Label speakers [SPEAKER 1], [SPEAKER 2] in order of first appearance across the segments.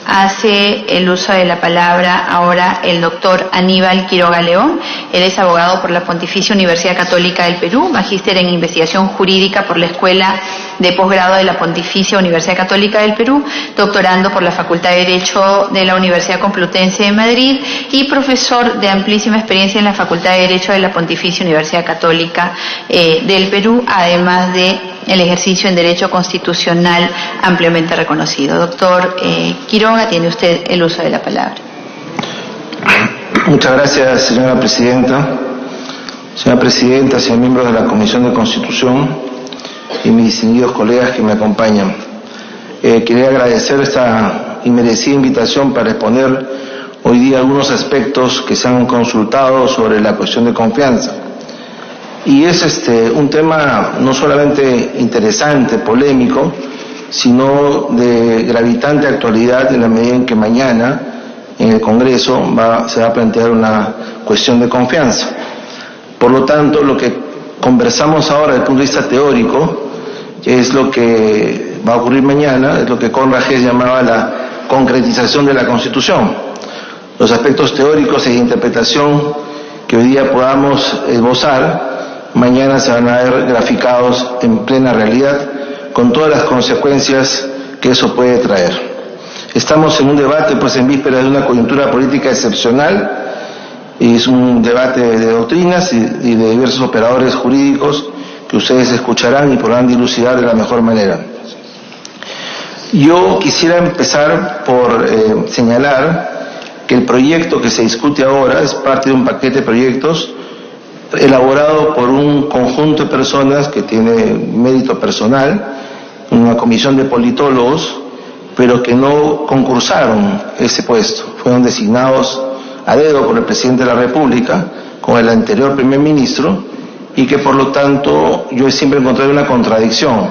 [SPEAKER 1] Hace el uso de la palabra ahora el doctor Aníbal Quiroga León. Él es abogado por la Pontificia Universidad Católica del Perú, magíster en investigación jurídica por la Escuela de Posgrado de la Pontificia Universidad Católica del Perú, doctorando por la Facultad de Derecho de la Universidad Complutense de Madrid y profesor de amplísima experiencia en la Facultad de Derecho de la Pontificia Universidad Católica del Perú, además de el ejercicio en Derecho Constitucional ampliamente reconocido. Doctor Quiroga, tiene usted el uso de la palabra.
[SPEAKER 2] Muchas gracias, señora presidenta. Señora presidenta, señor miembro de la Comisión de Constitución y mis distinguidos colegas que me acompañan. Quería agradecer esta inmerecida invitación para exponer hoy día algunos aspectos que se han consultado sobre la cuestión de confianza. Y es un tema no solamente interesante, polémico, sino de gravitante actualidad en la medida en que mañana en el Congreso se va a plantear una cuestión de confianza. Por lo tanto, lo que conversamos ahora desde el punto de vista teórico es lo que va a ocurrir mañana, es lo que Conrad Hess llamaba la concretización de la Constitución. Los aspectos teóricos e de interpretación que hoy día podamos esbozar, mañana se van a ver graficados en plena realidad, con todas las consecuencias que eso puede traer. Estamos en un debate, pues, en vísperas de una coyuntura política excepcional, y es un debate de doctrinas y de diversos operadores jurídicos que ustedes escucharán y podrán dilucidar de la mejor manera. Yo quisiera empezar por señalar que el proyecto que se discute ahora es parte de un paquete de proyectos elaborado por un conjunto de personas que tiene mérito personal, una comisión de politólogos, pero que no concursaron ese puesto. Fueron designados a dedo por el presidente de la República, con el anterior primer ministro, y que por lo tanto yo siempre he encontrado una contradicción.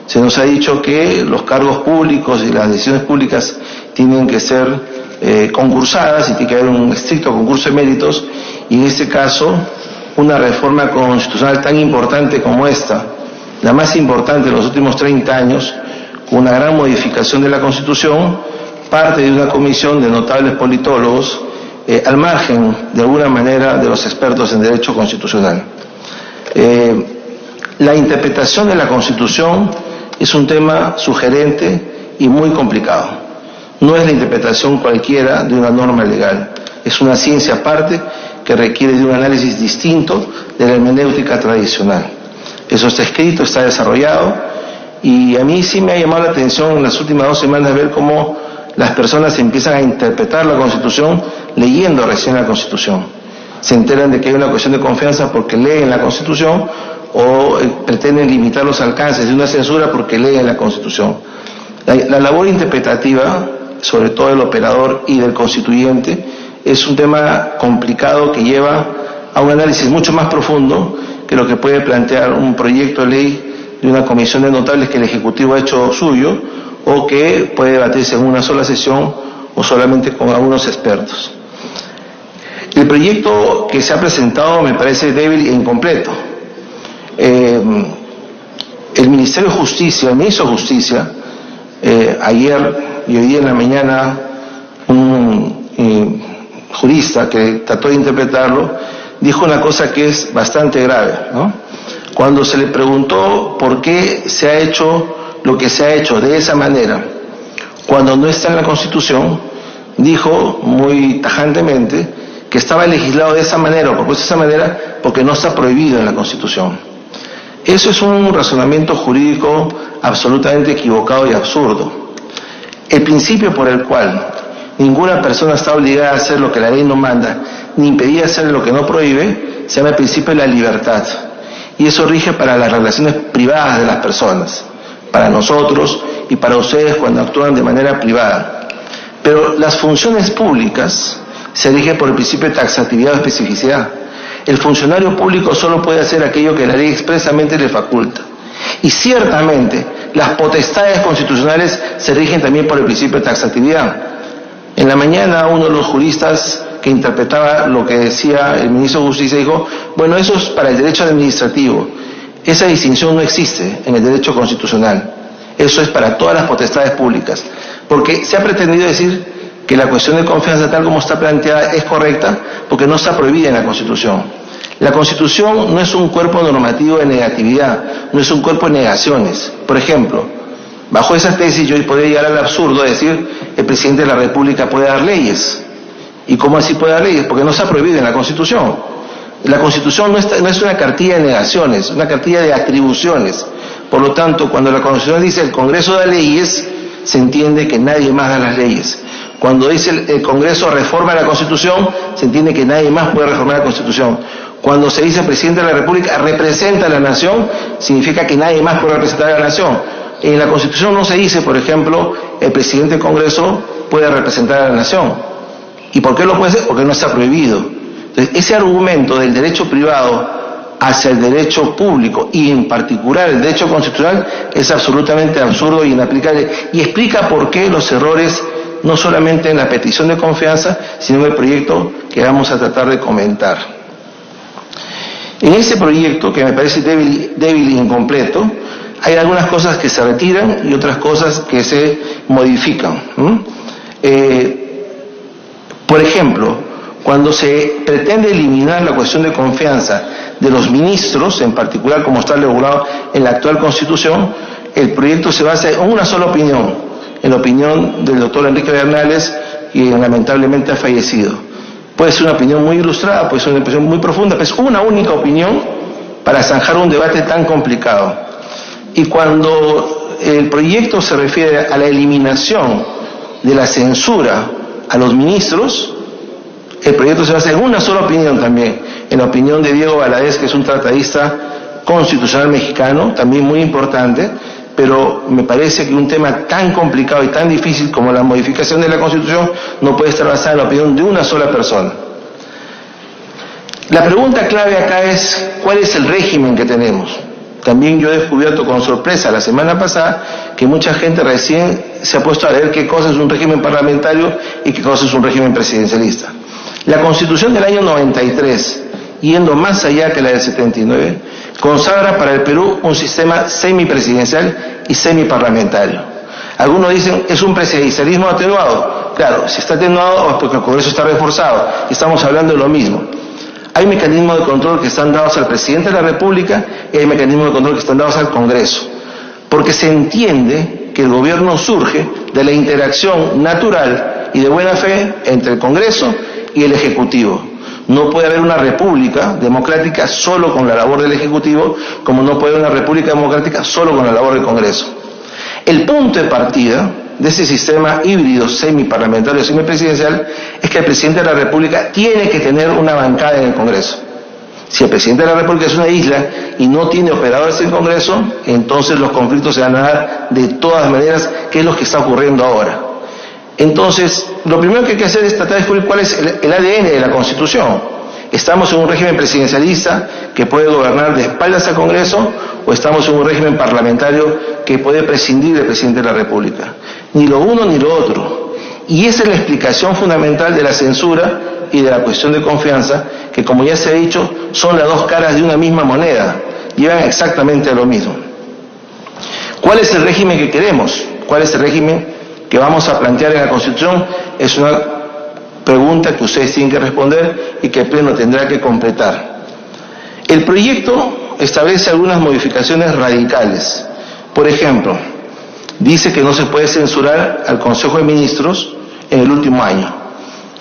[SPEAKER 2] Se nos ha dicho que los cargos públicos y las decisiones públicas tienen que ser concursadas y tiene que haber un estricto concurso de méritos, y en este caso una reforma constitucional tan importante como esta, la más importante en los últimos 30 años, con una gran modificación de la Constitución, parte de una comisión de notables politólogos, al margen, de alguna manera, de los expertos en derecho constitucional. La interpretación de la Constitución es un tema sugerente y muy complicado. No es la interpretación cualquiera de una norma legal, es una ciencia aparte que requiere de un análisis distinto de la hermenéutica tradicional. Eso está escrito, está desarrollado, y a mí sí me ha llamado la atención en las últimas 2 semanas ver cómo las personas empiezan a interpretar la Constitución leyendo recién la Constitución. Se enteran de que hay una cuestión de confianza porque leen la Constitución, o pretenden limitar los alcances de una censura porque leen la Constitución. La labor interpretativa, sobre todo del operador y del constituyente, es un tema complicado que lleva a un análisis mucho más profundo que lo que puede plantear un proyecto de ley de una comisión de notables que el Ejecutivo ha hecho suyo, o que puede debatirse en una sola sesión o solamente con algunos expertos. El proyecto que se ha presentado me parece débil e incompleto. El Ministerio de Justicia, el Ministro de Justicia, ayer y hoy día en la mañana, un jurista que trató de interpretarlo, dijo una cosa que es bastante grave, ¿no? Cuando se le preguntó por qué se ha hecho lo que se ha hecho de esa manera, cuando no está en la Constitución, dijo muy tajantemente que estaba legislado de esa manera, o propuesto de esa manera, porque no está prohibido en la Constitución. Eso es un razonamiento jurídico absolutamente equivocado y absurdo. El principio por el cual ninguna persona está obligada a hacer lo que la ley no manda, ni impedida hacer lo que no prohíbe, se llama el principio de la libertad. Y eso rige para las relaciones privadas de las personas, para nosotros y para ustedes cuando actúan de manera privada. Pero las funciones públicas se rigen por el principio de taxatividad o especificidad. El funcionario público solo puede hacer aquello que la ley expresamente le faculta. Y ciertamente las potestades constitucionales se rigen también por el principio de taxatividad. En la mañana uno de los juristas que interpretaba lo que decía el ministro de Justicia dijo, bueno, eso es para el derecho administrativo. Esa distinción no existe en el derecho constitucional. Eso es para todas las potestades públicas. Porque se ha pretendido decir que la cuestión de confianza tal como está planteada es correcta porque no está prohibida en la Constitución. La Constitución no es un cuerpo normativo de negatividad, no es un cuerpo de negaciones. Por ejemplo, bajo esa tesis yo podría llegar al absurdo de decir el presidente de la República puede dar leyes. ¿Y cómo así puede dar leyes? Porque no está prohibido en la Constitución. La Constitución no es una cartilla de negaciones, es una cartilla de atribuciones. Por lo tanto, cuando la Constitución dice el Congreso da leyes, se entiende que nadie más da las leyes. Cuando dice el Congreso reforma la Constitución, se entiende que nadie más puede reformar la Constitución. Cuando se dice el presidente de la República representa a la nación, significa que nadie más puede representar a la nación. En la Constitución no se dice, por ejemplo, el presidente del Congreso puede representar a la nación. ¿Y por qué lo puede hacer? Porque no está prohibido. Entonces, ese argumento del derecho privado hacia el derecho público y en particular el derecho constitucional es absolutamente absurdo y inaplicable y explica por qué los errores no solamente en la petición de confianza sino en el proyecto que vamos a tratar de comentar. En ese proyecto, que me parece débil e incompleto, hay algunas cosas que se retiran y otras cosas que se modifican. Por ejemplo, cuando se pretende eliminar la cuestión de confianza de los ministros, en particular como está regulado en la actual Constitución, el proyecto se basa en una sola opinión, en la opinión del doctor Enrique Bernales, quien lamentablemente ha fallecido. Puede ser una opinión muy ilustrada, puede ser una opinión muy profunda, pero es una única opinión para zanjar un debate tan complicado. Y cuando el proyecto se refiere a la eliminación de la censura a los ministros, el proyecto se basa en una sola opinión también, en la opinión de Diego Valadez, que es un tratadista constitucional mexicano, también muy importante, pero me parece que un tema tan complicado y tan difícil como la modificación de la Constitución no puede estar basada en la opinión de una sola persona. La pregunta clave acá es, ¿cuál es el régimen que tenemos? También yo he descubierto con sorpresa la semana pasada que mucha gente recién se ha puesto a leer qué cosa es un régimen parlamentario y qué cosa es un régimen presidencialista. La Constitución del año 93, yendo más allá que la del 79, consagra para el Perú un sistema semipresidencial y semiparlamentario. Algunos dicen, es un presidencialismo atenuado. Claro, si está atenuado es porque el Congreso está reforzado. Estamos hablando de lo mismo. Hay mecanismos de control que están dados al presidente de la República y hay mecanismos de control que están dados al Congreso. Porque se entiende que el gobierno surge de la interacción natural y de buena fe entre el Congreso y el Ejecutivo. No puede haber una república democrática solo con la labor del Ejecutivo, como no puede haber una república democrática solo con la labor del Congreso. El punto de partida de ese sistema híbrido semiparlamentario, semipresidencial, es que el presidente de la República tiene que tener una bancada en el Congreso. Si el presidente de la República es una isla y no tiene operadores en el Congreso, entonces los conflictos se van a dar de todas maneras, que es lo que está ocurriendo ahora. Entonces, lo primero que hay que hacer es tratar de descubrir cuál es el ADN de la Constitución. ¿Estamos en un régimen presidencialista que puede gobernar de espaldas al Congreso o estamos en un régimen parlamentario que puede prescindir del presidente de la República? Ni lo uno ni lo otro. Y esa es la explicación fundamental de la censura y de la cuestión de confianza, que como ya se ha dicho, son las dos caras de una misma moneda, llevan exactamente a lo mismo. ¿Cuál es el régimen que queremos? ¿Cuál es el régimen que vamos a plantear en la Constitución? Es una pregunta que ustedes tienen que responder y que el Pleno tendrá que completar. El proyecto establece algunas modificaciones radicales. Por ejemplo, dice que no se puede censurar al Consejo de Ministros en el último año.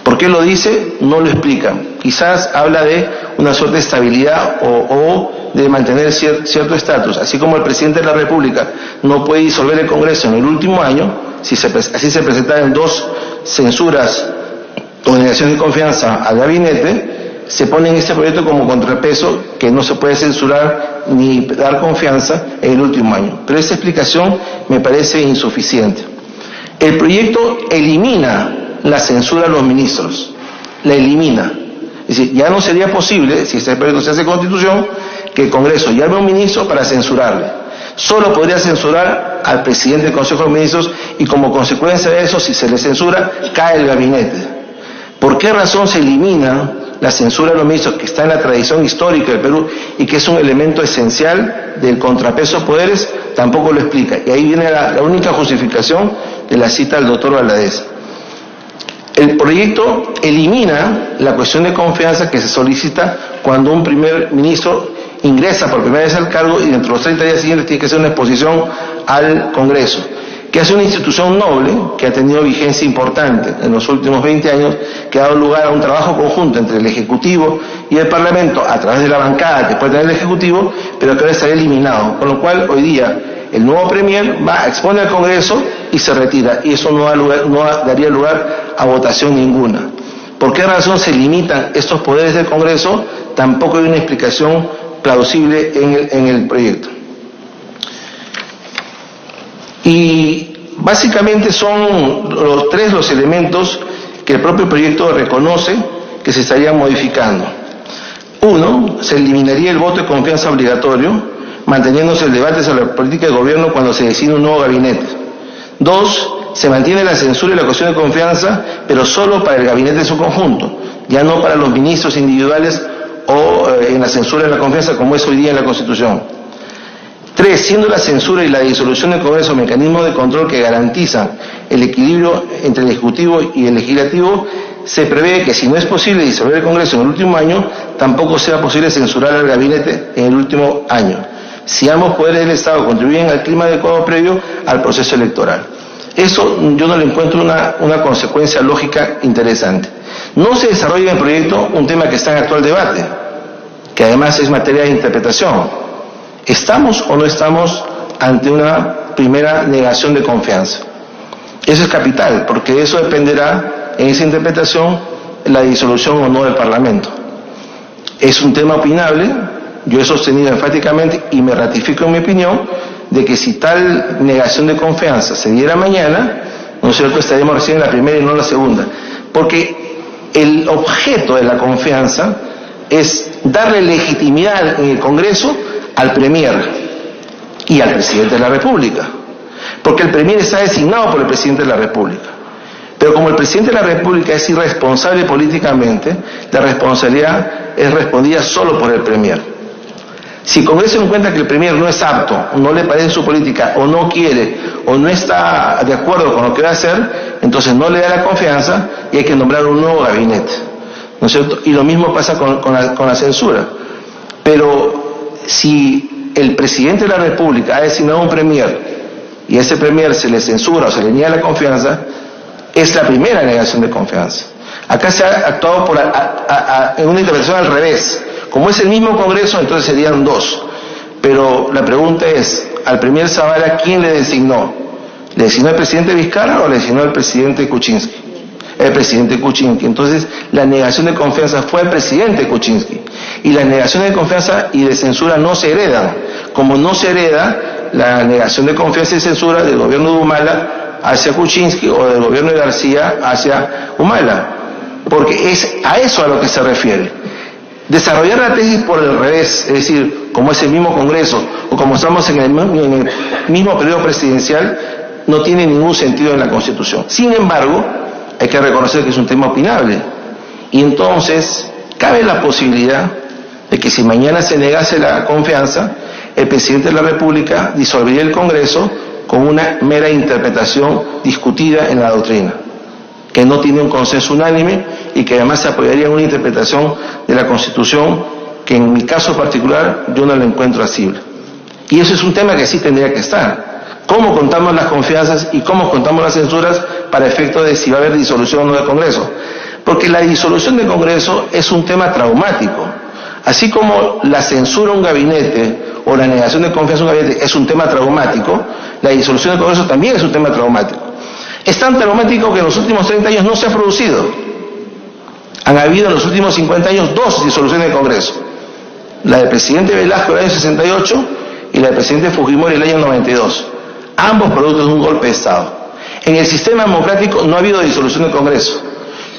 [SPEAKER 2] ¿Por qué lo dice? No lo explica. Quizás habla de una suerte de estabilidad o de mantener cierto estatus. Así como el presidente de la República no puede disolver el Congreso en el último año, así se presentaron dos censuras o negación de confianza al gabinete, se pone en este proyecto como contrapeso que no se puede censurar ni dar confianza en el último año. Pero esa explicación me parece insuficiente. El proyecto elimina la censura a los ministros, la elimina. Es decir, ya no sería posible, si este proyecto se hace constitución, que el Congreso llame a un ministro para censurarle. Solo podría censurar al presidente del Consejo de Ministros y como consecuencia de eso, si se le censura, cae el gabinete. ¿Por qué razón se elimina la censura a los ministros, que está en la tradición histórica del Perú y que es un elemento esencial del contrapeso de poderes tampoco lo explica. Y ahí viene la única justificación de la cita del doctor Valadez. El proyecto elimina la cuestión de confianza que se solicita cuando un primer ministro ingresa por primera vez al cargo y dentro de los 30 días siguientes tiene que hacer una exposición al Congreso, que es una institución noble que ha tenido vigencia importante en los últimos 20 años, que ha dado lugar a un trabajo conjunto entre el Ejecutivo y el Parlamento a través de la bancada que puede tener el Ejecutivo, pero que ahora estaría eliminado, con lo cual hoy día el nuevo Premier va a exponer al Congreso y se retira, y eso no daría lugar a votación ninguna. ¿Por qué razón se limitan estos poderes del Congreso? Tampoco hay una explicación plausible en el proyecto. Y básicamente son los elementos que el propio proyecto reconoce que se estarían modificando. Uno, se eliminaría el voto de confianza obligatorio, manteniéndose el debate sobre la política de gobierno cuando se decide un nuevo gabinete. Dos, se mantiene la censura y la cuestión de confianza, pero solo para el gabinete en su conjunto, ya no para los ministros individuales o en la censura y la confianza como es hoy día en la Constitución. Tres, siendo la censura y la disolución del Congreso mecanismos de control que garantizan el equilibrio entre el Ejecutivo y el Legislativo, se prevé que si no es posible disolver el Congreso en el último año, tampoco sea posible censurar al gabinete en el último año, si ambos poderes del Estado contribuyen al clima adecuado previo al proceso electoral. Eso yo no le encuentro una consecuencia lógica interesante. No se desarrolla en el proyecto un tema que está en actual debate, que además es materia de interpretación. ¿Estamos o no estamos ante una primera negación de confianza? Eso es capital, porque de eso dependerá en esa interpretación la disolución o no del Parlamento. Es un tema opinable. Yo he sostenido enfáticamente y me ratifico en mi opinión de que si tal negación de confianza se diera mañana, ¿no es cierto?, estaríamos recién en la primera y no en la segunda. Porque el objeto de la confianza es darle legitimidad en el Congreso al Premier y al Presidente de la República. Porque el Premier está designado por el Presidente de la República. Pero como el Presidente de la República es irresponsable políticamente, la responsabilidad es respondida solo por el Premier. Si el Congreso encuentra que el Premier no es apto, no le parece su política, o no quiere, o no está de acuerdo con lo que va a hacer, entonces no le da la confianza y hay que nombrar un nuevo gabinete, ¿no es cierto? Y lo mismo pasa con la censura. Pero si el Presidente de la República ha designado un Premier y a ese Premier se le censura o se le niega la confianza, es la primera negación de confianza. Acá se ha actuado en una intervención al revés. Como es el mismo Congreso, entonces serían dos. Pero la pregunta es, al Premier Zavala, ¿quién le designó? ¿Le designó el presidente Vizcarra o le designó el presidente Kuczynski? El presidente Kuczynski. Entonces, la negación de confianza fue al presidente Kuczynski. Y las negaciones de confianza y de censura no se heredan. Como no se hereda la negación de confianza y censura del gobierno de Humala hacia Kuczynski o del gobierno de García hacia Humala. Porque es a eso a lo que se refiere. Desarrollar la tesis por el revés, es decir, como es el mismo Congreso o como estamos en el mismo periodo presidencial, no tiene ningún sentido en la Constitución. Sin embargo, hay que reconocer que es un tema opinable. Y entonces, cabe la posibilidad de que si mañana se negase la confianza, el Presidente de la República disolvería el Congreso con una mera interpretación discutida en la doctrina, que no tiene un consenso unánime y que además se apoyaría en una interpretación de la Constitución que en mi caso particular yo no la encuentro asible. Y eso es un tema que sí tendría que estar. ¿Cómo contamos las confianzas y cómo contamos las censuras para efecto de si va a haber disolución o no del Congreso? Porque la disolución del Congreso es un tema traumático. Así como la censura a un gabinete o la negación de confianza a un gabinete es un tema traumático, la disolución del Congreso también es un tema traumático. Es tan traumático que en los últimos 30 años no se ha producido. Han habido en los últimos 50 años 2 disoluciones del Congreso. La del presidente Velasco en el año 68 y la del presidente Fujimori en el año 92. Ambos productos de un golpe de Estado. En el sistema democrático no ha habido disolución del Congreso.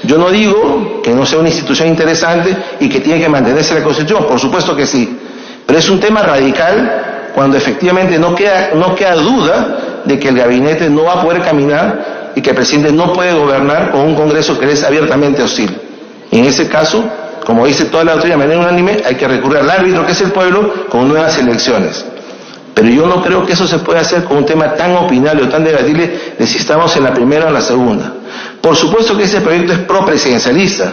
[SPEAKER 2] Yo no digo que no sea una institución interesante y que tiene que mantenerse la Constitución, por supuesto que sí. Pero es un tema radical cuando efectivamente no queda duda de que el gabinete no va a poder caminar y que el presidente no puede gobernar con un Congreso que le es abiertamente hostil. Y en ese caso, como dice toda la doctrina de manera unánime, hay que recurrir al árbitro que es el pueblo con nuevas elecciones. Pero yo no creo que eso se pueda hacer con un tema tan opinable o tan debatible de si estamos en la primera o en la segunda. Por supuesto que ese proyecto es pro-presidencialista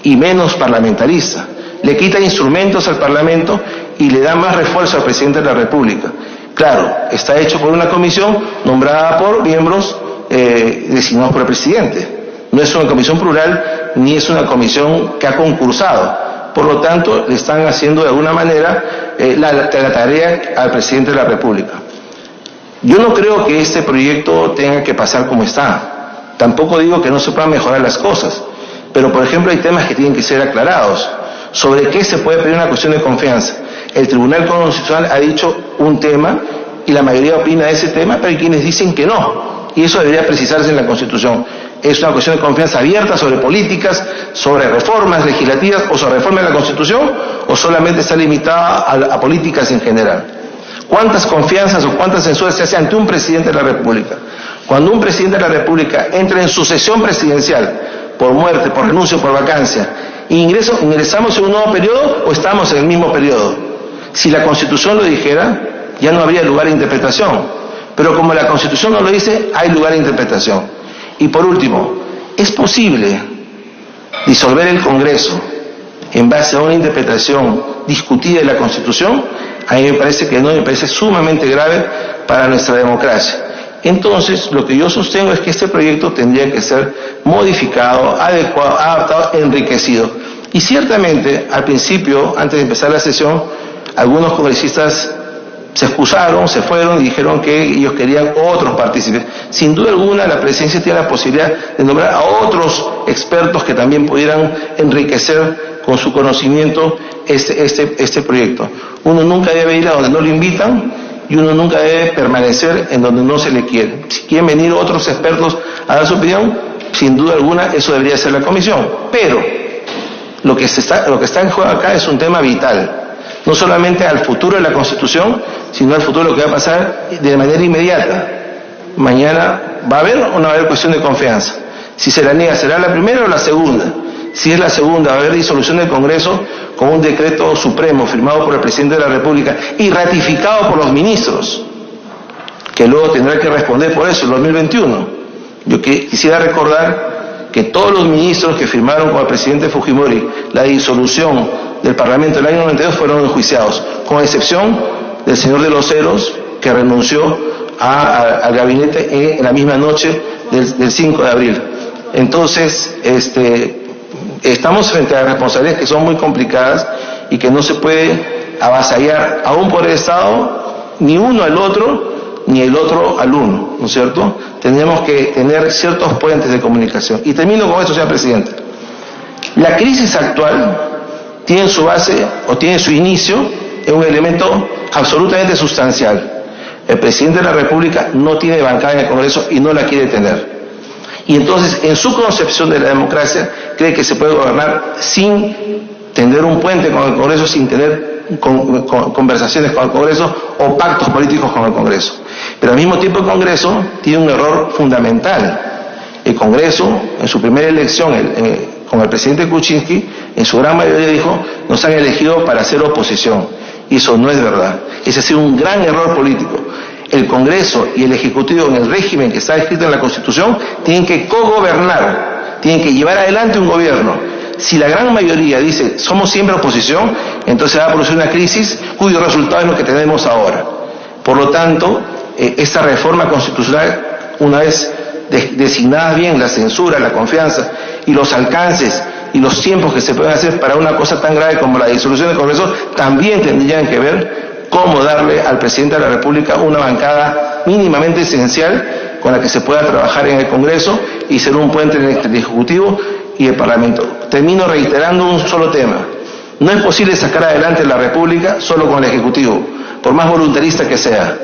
[SPEAKER 2] y menos parlamentarista. Le quita instrumentos al Parlamento y le da más refuerzo al presidente de la República. Claro, está hecho por una comisión nombrada por miembros designados por el presidente. No es una comisión plural ni es una comisión que ha concursado. Por lo tanto, le están haciendo de alguna manera la tarea al presidente de la República. Yo no creo que este proyecto tenga que pasar como está. Tampoco digo que no se puedan mejorar las cosas. Pero, por ejemplo, hay temas que tienen que ser aclarados. ¿Sobre qué se puede pedir una cuestión de confianza? El Tribunal Constitucional ha dicho un tema y la mayoría opina de ese tema, pero hay quienes dicen que no. Y eso debería precisarse en la Constitución. ¿Es una cuestión de confianza abierta sobre políticas, sobre reformas legislativas o sobre reforma de la Constitución, o solamente está limitada a políticas en general? ¿Cuántas confianzas o cuántas censuras se hace ante un presidente de la República? Cuando un presidente de la República entra en sucesión presidencial por muerte, por renuncia o por vacancia, ¿ingresamos en un nuevo periodo o estamos en el mismo periodo? Si la Constitución lo dijera, ya no habría lugar a interpretación. Pero como la Constitución no lo dice, hay lugar a interpretación. Y por último, ¿es posible disolver el Congreso en base a una interpretación discutida de la Constitución? A mí me parece que no, me parece sumamente grave para nuestra democracia. Entonces, lo que yo sostengo es que este proyecto tendría que ser modificado, adecuado, adaptado, enriquecido. Y ciertamente, al principio, antes de empezar la sesión, algunos congresistas se excusaron, se fueron y dijeron que ellos querían otros partícipes. Sin duda alguna, la presidencia tiene la posibilidad de nombrar a otros expertos que también pudieran enriquecer con su conocimiento este proyecto. Uno nunca debe ir a donde no lo invitan y uno nunca debe permanecer en donde no se le quiere. Si quieren venir otros expertos a dar su opinión, sin duda alguna eso debería ser la comisión. Pero lo que está en juego acá es un tema vital. No solamente al futuro de la Constitución, sino al futuro de lo que va a pasar de manera inmediata. Mañana va a haber o no va a haber cuestión de confianza. Si se la niega, ¿será la primera o la segunda? Si es la segunda, va a haber disolución del Congreso con un decreto supremo firmado por el presidente de la República y ratificado por los ministros, que luego tendrá que responder por eso en 2021. Yo quisiera recordar que todos los ministros que firmaron con el presidente Fujimori la disolución del Parlamento del año 92 fueron enjuiciados, con excepción del señor de los Heros, que renunció al gabinete en la misma noche del 5 de abril. Entonces, estamos frente a responsabilidades que son muy complicadas y que no se puede avasallar aún por el Estado, ni uno al otro, ni el otro al uno, ¿no es cierto? Tenemos que tener ciertos puentes de comunicación. Y termino con esto, señor presidente. La crisis actual tiene su base o tiene su inicio en un elemento absolutamente sustancial. El presidente de la República no tiene bancada en el Congreso y no la quiere tener. Y entonces, en su concepción de la democracia, cree que se puede gobernar sin tener un puente con el Congreso, sin tener conversaciones con el Congreso o pactos políticos con el Congreso. Pero al mismo tiempo el Congreso tiene un error fundamental. El Congreso, en su primera elección con el presidente Kuczynski, en su gran mayoría dijo, nos han elegido para hacer oposición. Y eso no es verdad. Ese ha sido un gran error político. El Congreso y el Ejecutivo, en el régimen que está escrito en la Constitución, tienen que cogobernar, tienen que llevar adelante un gobierno. Si la gran mayoría dice, somos siempre oposición, entonces va a producir una crisis cuyo resultado es lo que tenemos ahora. Por lo tanto, esta reforma constitucional, una vez designadas bien la censura, la confianza y los alcances y los tiempos que se pueden hacer para una cosa tan grave como la disolución del Congreso, también tendrían que ver cómo darle al presidente de la República una bancada mínimamente esencial con la que se pueda trabajar en el Congreso y ser un puente entre el Ejecutivo y el Parlamento. Termino reiterando un solo tema. No es posible sacar adelante la República solo con el Ejecutivo, por más voluntarista que sea.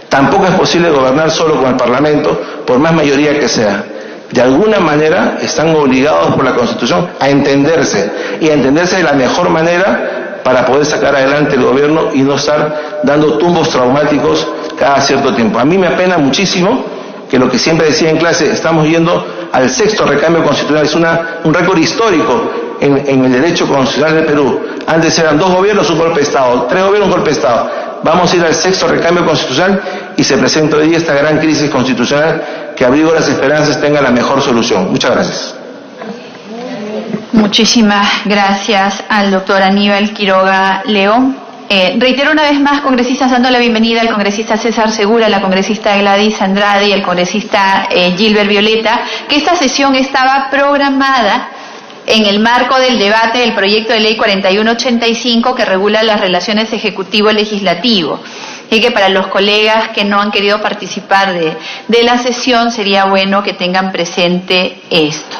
[SPEAKER 2] Tampoco es posible gobernar solo con el Parlamento, por más mayoría que sea. De alguna manera están obligados por la Constitución a entenderse, y a entenderse de la mejor manera para poder sacar adelante el gobierno y no estar dando tumbos traumáticos cada cierto tiempo. A mí me apena muchísimo que lo que siempre decía en clase, estamos yendo al 6º recambio constitucional, es un récord histórico en el derecho constitucional del Perú. Antes eran 2 gobiernos, un golpe de Estado, 3 gobiernos, un golpe de Estado. vamos a ir al 6º recambio constitucional y se presenta hoy día esta gran crisis constitucional que, abrigo las esperanzas, tenga la mejor solución. Muchas gracias.
[SPEAKER 1] Muchísimas gracias al doctor Aníbal Quiroga León. Reitero una vez más, congresistas, dando la bienvenida al congresista César Segura, a la congresista Gladys Andrade y al congresista Gilbert Violeta, que esta sesión estaba programada en el marco del debate del proyecto de ley 4185 que regula las relaciones ejecutivo-legislativo. Y que para los colegas que no han querido participar de la sesión sería bueno que tengan presente esto.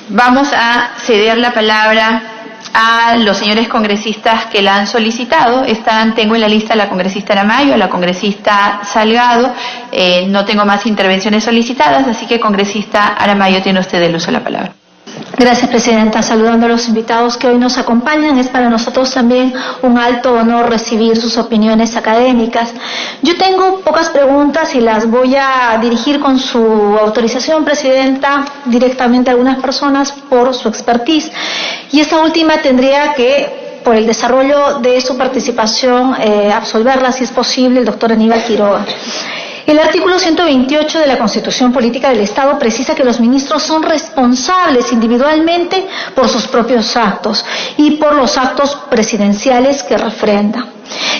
[SPEAKER 1] Vamos a ceder la palabra a los señores congresistas que la han solicitado. Tengo en la lista a la congresista Aramayo, a la congresista Salgado. No tengo más intervenciones solicitadas, así que, congresista Aramayo, tiene usted el uso de la palabra.
[SPEAKER 3] Gracias, presidenta. Saludando a los invitados que hoy nos acompañan, es para nosotros también un alto honor recibir sus opiniones académicas. Yo tengo pocas preguntas y las voy a dirigir con su autorización, presidenta, directamente a algunas personas por su expertise. Y esta última tendría que, por el desarrollo de su participación, absolverla, si es posible, el doctor Aníbal Quiroga. El artículo 128 de la Constitución Política del Estado precisa que los ministros son responsables individualmente por sus propios actos y por los actos presidenciales que refrendan.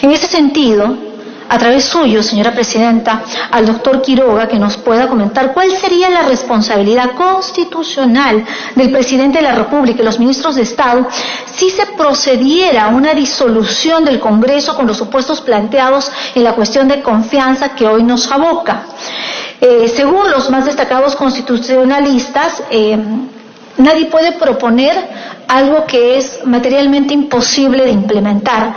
[SPEAKER 3] En ese sentido, a través suyo, señora presidenta, al doctor Quiroga, que nos pueda comentar cuál sería la responsabilidad constitucional del presidente de la República y los ministros de Estado si se procediera a una disolución del Congreso con los supuestos planteados en la cuestión de confianza que hoy nos aboca. Según los más destacados constitucionalistas, nadie puede proponer algo que es materialmente imposible de implementar.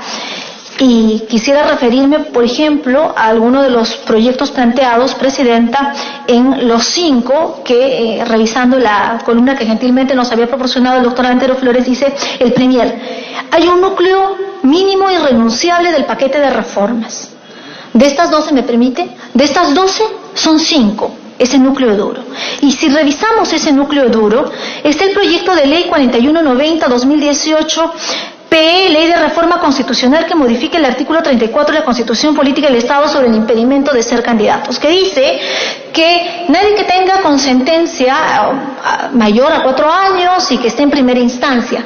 [SPEAKER 3] Y quisiera referirme, por ejemplo, a alguno de los proyectos planteados, presidenta, en los 5 que, revisando la columna que gentilmente nos había proporcionado el doctor Antero Flores, dice el Premier: hay un núcleo mínimo irrenunciable del paquete de reformas. De estas 12, ¿me permite? De estas 12 son 5. Ese núcleo duro. Y si revisamos ese núcleo duro, está el proyecto de ley 4190-2018, PE, Ley de Reforma Constitucional, que modifica el artículo 34 de la Constitución Política del Estado sobre el impedimento de ser candidatos, que dice que nadie que tenga con sentencia mayor a 4 años y que esté en primera instancia.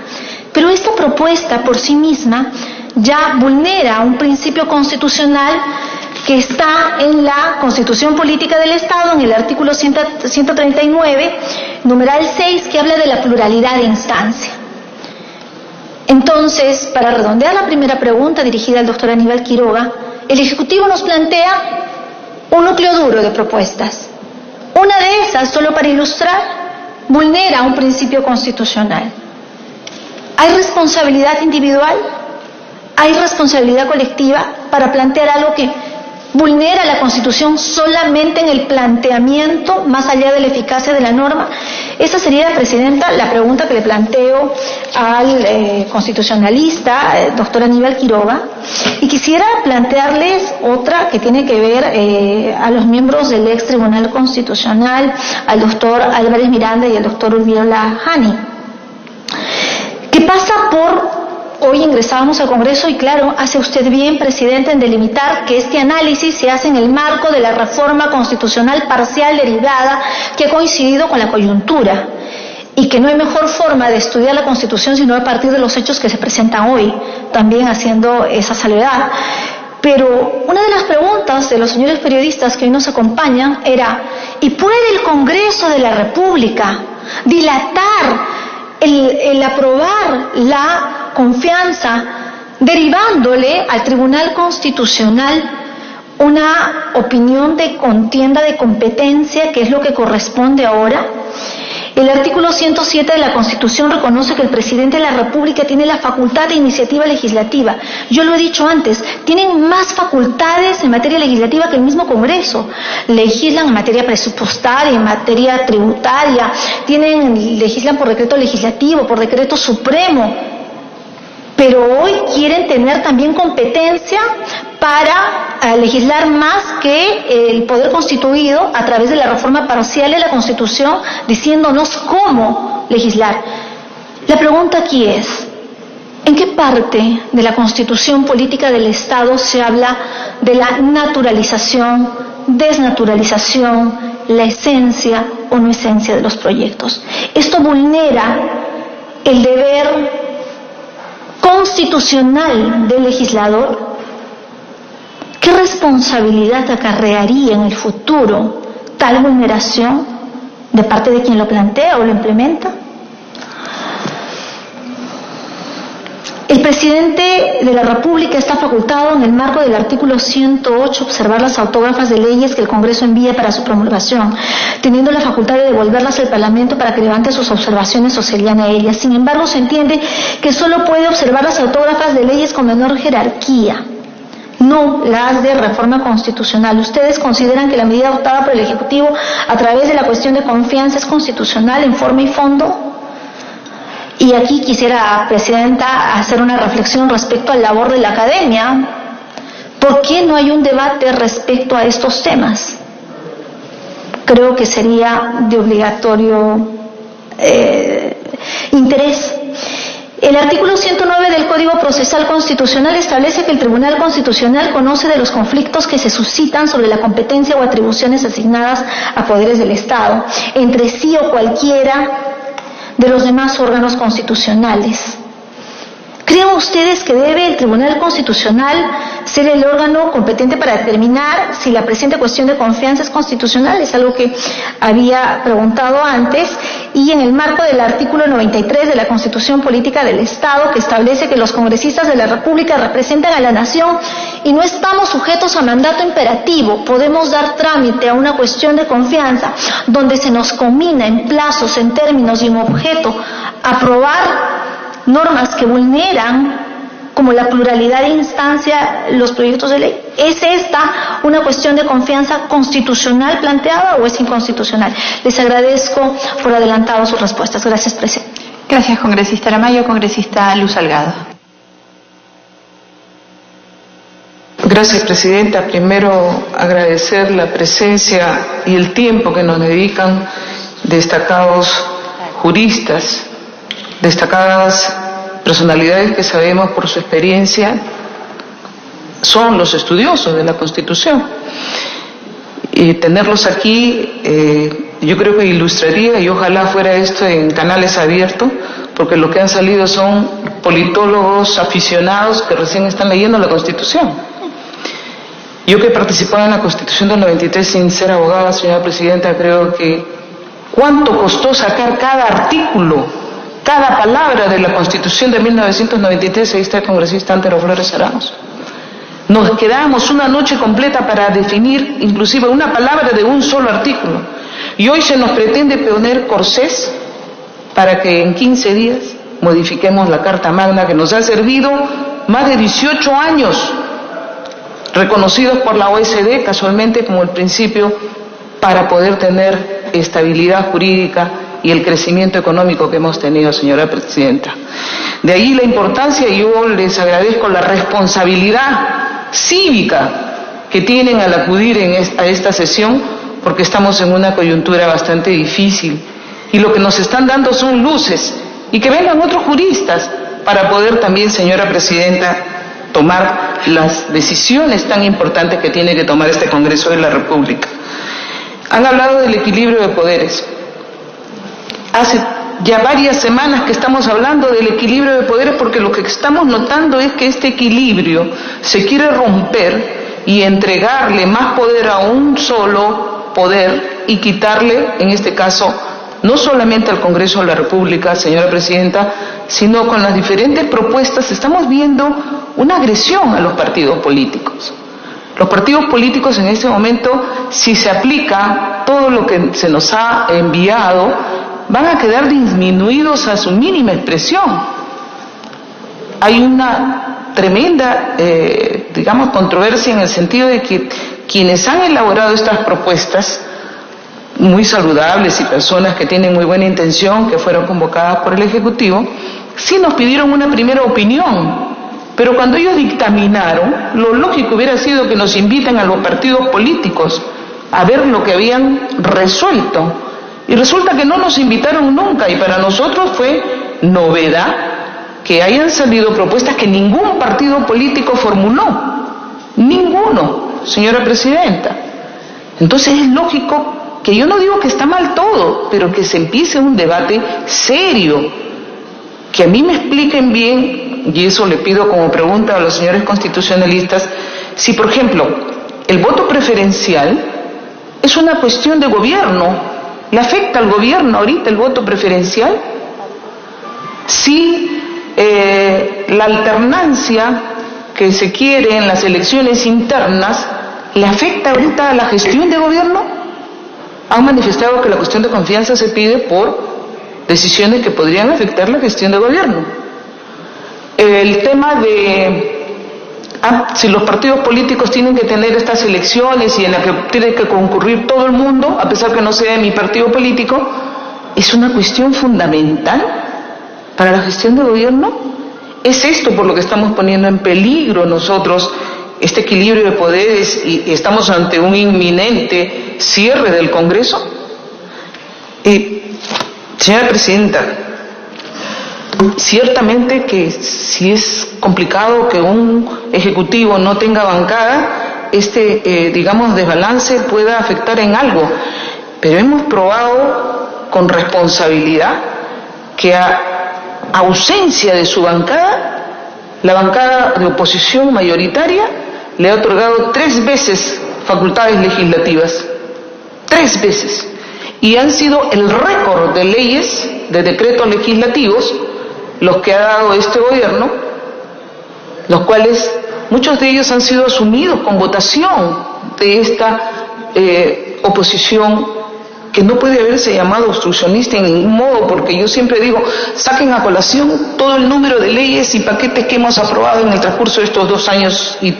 [SPEAKER 3] Pero esta propuesta por sí misma ya vulnera un principio constitucional que está en la Constitución Política del Estado, en el artículo 139, numeral 6, que habla de la pluralidad de instancia. Entonces, para redondear la primera pregunta dirigida al doctor Aníbal Quiroga, el Ejecutivo nos plantea un núcleo duro de propuestas. Una de esas, solo para ilustrar, vulnera un principio constitucional. ¿Hay responsabilidad individual? ¿Hay responsabilidad colectiva para plantear algo que vulnera la Constitución solamente en el planteamiento, más allá de la eficacia de la norma? Esa sería, presidenta, la pregunta que le planteo al constitucionalista, doctor Aníbal Quiroga. Y quisiera plantearles otra que tiene que ver a los miembros del ex Tribunal Constitucional, al doctor Álvarez Miranda y al doctor Urbiola Hani. ¿Qué pasa por... Hoy ingresábamos al Congreso y claro, hace usted bien, presidente, en delimitar que este análisis se hace en el marco de la reforma constitucional parcial derivada que ha coincidido con la coyuntura y que no hay mejor forma de estudiar la Constitución sino a partir de los hechos que se presentan hoy, también haciendo esa salvedad. Pero una de las preguntas de los señores periodistas que hoy nos acompañan era: ¿y puede el Congreso de la República dilatar el aprobar la confianza, derivándole al Tribunal Constitucional una opinión de contienda de competencia, que es lo que corresponde ahora? El artículo 107 de la Constitución reconoce que el presidente de la República tiene la facultad de iniciativa legislativa. Yo lo he dicho antes, tienen más facultades en materia legislativa que el mismo Congreso. Legislan en materia presupuestaria, en materia tributaria, legislan por decreto legislativo, por decreto supremo. Pero hoy quieren tener también competencia para legislar más que el poder constituido a través de la reforma parcial de la Constitución, diciéndonos cómo legislar. La pregunta aquí es: ¿En qué parte de la Constitución Política del Estado se habla de la naturalización, desnaturalización, la esencia o no esencia de los proyectos? Esto vulnera el deber constitucional del legislador. ¿Qué responsabilidad acarrearía en el futuro tal vulneración de parte de quien lo plantea o lo implementa? El presidente de la República está facultado en el marco del artículo 108 observar las autógrafas de leyes que el Congreso envíe para su promulgación, teniendo la facultad de devolverlas al Parlamento para que levante sus observaciones o se llane a ellas. Sin embargo, se entiende que solo puede observar las autógrafas de leyes con menor jerarquía, no las de reforma constitucional. ¿Ustedes consideran que la medida adoptada por el Ejecutivo a través de la cuestión de confianza es constitucional en forma y fondo? Y aquí quisiera, Presidenta, hacer una reflexión respecto a la labor de la academia. ¿Por qué no hay un debate respecto a estos temas? Creo que sería de obligatorio interés. El artículo 109 del Código Procesal Constitucional establece que el Tribunal Constitucional conoce de los conflictos que se suscitan sobre la competencia o atribuciones asignadas a poderes del Estado, entre sí o cualquiera de los demás órganos constitucionales. ¿Creen ustedes que debe el Tribunal Constitucional ser el órgano competente para determinar si la presente cuestión de confianza es constitucional? Es algo que había preguntado antes, y en el marco del artículo 93 de la Constitución Política del Estado, que establece que los congresistas de la República representan a la nación y no estamos sujetos a mandato imperativo, podemos dar trámite a una cuestión de confianza donde se nos combina en plazos, en términos y en objeto aprobar normas que vulneran, como la pluralidad de instancia, los proyectos de ley. ¿Es esta una cuestión de confianza constitucional planteada o es inconstitucional? Les agradezco por adelantado sus respuestas. Gracias, presidente.
[SPEAKER 1] Gracias, congresista Aramayo. Congresista Luz Salgado.
[SPEAKER 4] Gracias, presidenta. Primero, agradecer la presencia y el tiempo que nos dedican destacados juristas, destacadas personalidades que sabemos por su experiencia son los estudiosos de la Constitución. Y tenerlos aquí yo creo que ilustraría, y ojalá fuera esto en canales abiertos, porque lo que han salido son politólogos aficionados que recién están leyendo la Constitución. Yo que he participado en la Constitución del 93 sin ser abogada, señora presidenta, creo que cuánto costó sacar cada artículo, cada palabra de la Constitución de 1993, ahí está el congresista Antero Flores Arauz. Nos quedamos una noche completa para definir inclusive una palabra de un solo artículo. Y hoy se nos pretende poner corsés para que en 15 días modifiquemos la Carta Magna, que nos ha servido más de 18 años, reconocidos por la OECD casualmente como el principio para poder tener estabilidad jurídica y el crecimiento económico que hemos tenido, señora presidenta. De ahí la importancia, y yo les agradezco la responsabilidad cívica que tienen al acudir a esta sesión, porque estamos en una coyuntura bastante difícil, y lo que nos están dando son luces, y que vengan otros juristas para poder también, señora presidenta, tomar las decisiones tan importantes que tiene que tomar este Congreso de la República. Han hablado del equilibrio de poderes. Hace ya varias semanas que estamos hablando del equilibrio de poderes, porque lo que estamos notando es que este equilibrio se quiere romper y entregarle más poder a un solo poder y quitarle, en este caso, no solamente al Congreso de la República, señora presidenta, sino con las diferentes propuestas estamos viendo una agresión a los partidos políticos. Los partidos políticos en este momento, si se aplica todo lo que se nos ha enviado, van a quedar disminuidos a su mínima expresión. Hay una tremenda, controversia en el sentido de que quienes han elaborado estas propuestas, muy saludables y personas que tienen muy buena intención, que fueron convocadas por el Ejecutivo, sí nos pidieron una primera opinión, pero cuando ellos dictaminaron, lo lógico hubiera sido que nos inviten a los partidos políticos a ver lo que habían resuelto. Y resulta que no nos invitaron nunca, y para nosotros fue novedad que hayan salido propuestas que ningún partido político formuló. Ninguno, señora presidenta. Entonces es lógico que yo no digo que está mal todo, pero que se empiece un debate serio, que a mí me expliquen bien, y eso le pido como pregunta a los señores constitucionalistas, si por ejemplo el voto preferencial es una cuestión de gobierno, ¿le afecta al gobierno ahorita el voto preferencial? Si la alternancia que se quiere en las elecciones internas le afecta ahorita a la gestión de gobierno. Han manifestado que la cuestión de confianza se pide por decisiones que podrían afectar la gestión de gobierno. El tema de si los partidos políticos tienen que tener estas elecciones y en la que tiene que concurrir todo el mundo, a pesar que no sea de mi partido político, es una cuestión fundamental para la gestión de gobierno. ¿Es esto por lo que estamos poniendo en peligro nosotros este equilibrio de poderes y estamos ante un inminente cierre del Congreso? Señora Presidenta, ciertamente que si es complicado que un Ejecutivo no tenga bancada, digamos, desbalance pueda afectar en algo, pero hemos probado con responsabilidad que a ausencia de su bancada, la bancada de oposición mayoritaria le ha otorgado 3 veces facultades legislativas, 3 veces, y han sido el récord de leyes, de decretos legislativos, los que ha dado este gobierno, los cuales muchos de ellos han sido asumidos con votación de esta oposición, que no puede haberse llamado obstruccionista en ningún modo, porque yo siempre digo, saquen a colación todo el número de leyes y paquetes que hemos aprobado en el transcurso de estos 2 años y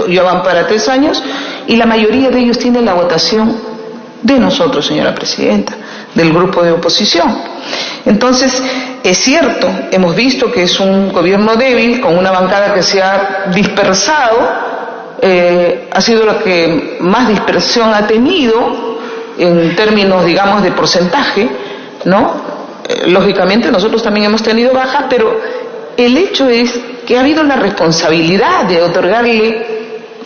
[SPEAKER 4] ya van para 3 años, y la mayoría de ellos tienen la votación de nosotros, señora Presidenta, del grupo de oposición. Entonces, es cierto, hemos visto que es un gobierno débil, con una bancada que se ha dispersado, ha sido la que más dispersión ha tenido, en términos, digamos, de porcentaje, ¿no? Lógicamente nosotros también hemos tenido baja, pero el hecho es que ha habido la responsabilidad de otorgarle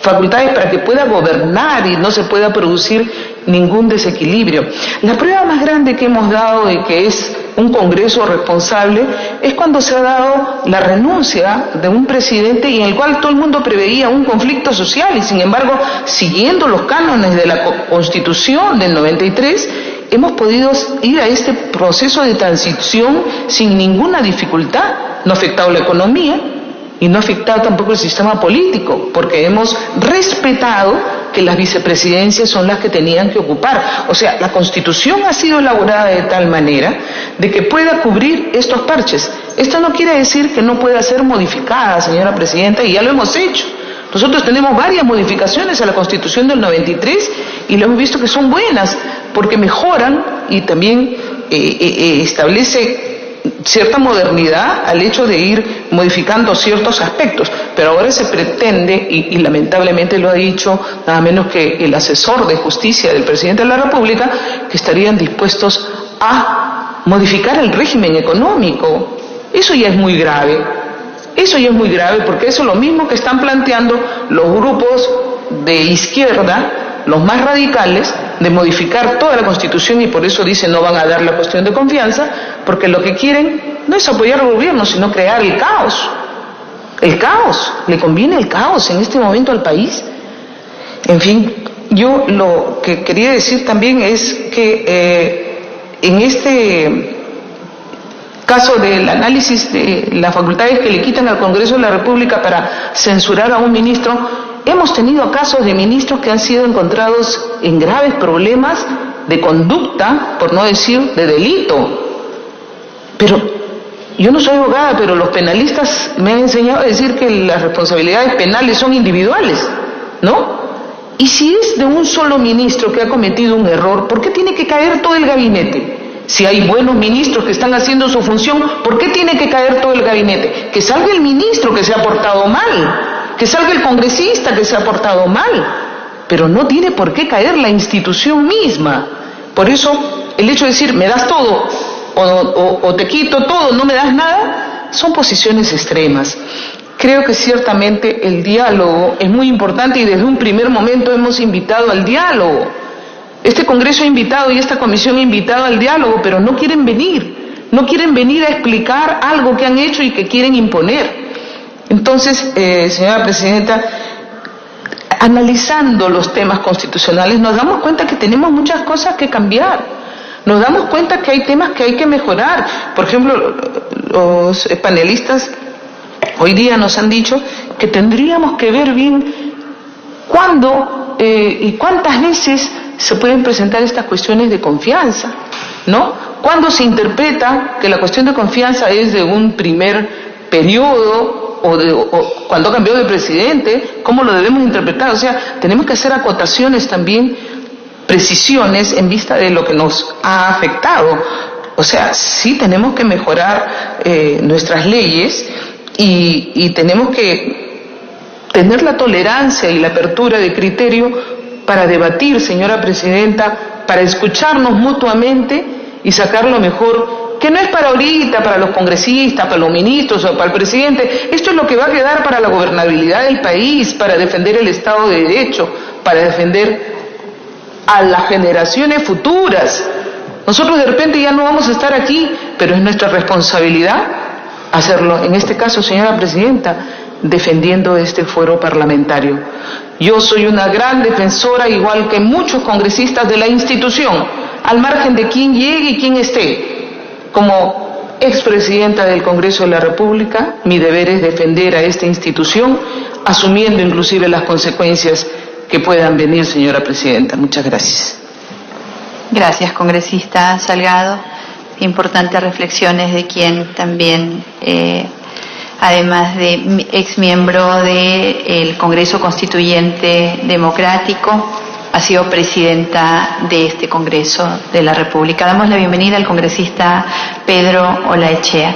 [SPEAKER 4] facultades para que pueda gobernar y no se pueda producir ningún desequilibrio. La prueba más grande que hemos dado de que es un Congreso responsable es cuando se ha dado la renuncia de un presidente y en el cual todo el mundo preveía un conflicto social y sin embargo, siguiendo los cánones de la Constitución del 93, hemos podido ir a este proceso de transición sin ninguna dificultad. No ha afectado la economía y no ha afectado tampoco el sistema político, porque hemos respetado que las vicepresidencias son las que tenían que ocupar. O sea, la Constitución ha sido elaborada de tal manera de que pueda cubrir estos parches. Esto no quiere decir que no pueda ser modificada, señora Presidenta, y ya lo hemos hecho. Nosotros tenemos varias modificaciones a la Constitución del 93 y lo hemos visto que son buenas, porque mejoran y también establece cierta modernidad al hecho de ir modificando ciertos aspectos, pero ahora se pretende, y lamentablemente lo ha dicho nada menos que el asesor de justicia del presidente de la República, que estarían dispuestos a modificar el régimen económico. Eso ya es muy grave, porque eso es lo mismo que están planteando los grupos de izquierda, los más radicales, de modificar toda la Constitución, y por eso dicen no van a dar la cuestión de confianza, porque lo que quieren no es apoyar al gobierno, sino crear el caos. El caos, le conviene el caos en este momento al país. En fin, yo lo que quería decir también es que en este caso del análisis de las facultades que le quitan al Congreso de la República para censurar a un ministro, hemos tenido casos de ministros que han sido encontrados en graves problemas de conducta, por no decir de delito. Pero yo no soy abogada, pero los penalistas me han enseñado a decir que las responsabilidades penales son individuales, ¿no? Y si es de un solo ministro que ha cometido un error, ¿por qué tiene que caer todo el gabinete? Si hay buenos ministros que están haciendo su función, ¿por qué tiene que caer todo el gabinete? Que salga el ministro que se ha portado mal, que salga el congresista que se ha portado mal, pero no tiene por qué caer la institución misma. Por eso, el hecho de decir, me das todo, o te quito todo, no me das nada, son posiciones extremas. Creo que ciertamente el diálogo es muy importante y desde un primer momento hemos invitado al diálogo. Este Congreso ha invitado y esta comisión ha invitado al diálogo, pero no quieren venir. No quieren venir a explicar algo que han hecho y que quieren imponer. Entonces, señora Presidenta, analizando los temas constitucionales nos damos cuenta que tenemos muchas cosas que cambiar. Nos damos cuenta que hay temas que hay que mejorar. Por ejemplo, los panelistas hoy día nos han dicho que tendríamos que ver bien cuándo y cuántas veces se pueden presentar estas cuestiones de confianza, ¿no? Cuando se interpreta que la cuestión de confianza es de un primer periodo o cuando ha cambiado de presidente, ¿cómo lo debemos interpretar? O sea, tenemos que hacer acotaciones también, precisiones en vista de lo que nos ha afectado. O sea, sí tenemos que mejorar nuestras leyes y tenemos que tener la tolerancia y la apertura de criterio para debatir, señora Presidenta, para escucharnos mutuamente y sacar lo mejor, que no es para ahorita, para los congresistas, para los ministros o para el presidente. Esto es lo que va a quedar para la gobernabilidad del país, para defender el Estado de Derecho, para defender a las generaciones futuras. Nosotros de repente ya no vamos a estar aquí, pero es nuestra responsabilidad hacerlo. En este caso, señora Presidenta, defendiendo este fuero parlamentario. Yo soy una gran defensora, igual que muchos congresistas, de la institución, al margen de quién llegue y quién esté. Como expresidenta del Congreso de la República, mi deber es defender a esta institución, asumiendo inclusive las consecuencias que puedan venir, señora Presidenta. Muchas gracias.
[SPEAKER 1] Gracias, congresista Salgado. Importantes reflexiones de quien también, además de ex miembro del Congreso Constituyente Democrático, ha sido presidenta de este Congreso de la República. Damos la bienvenida al congresista Pedro Olaechea.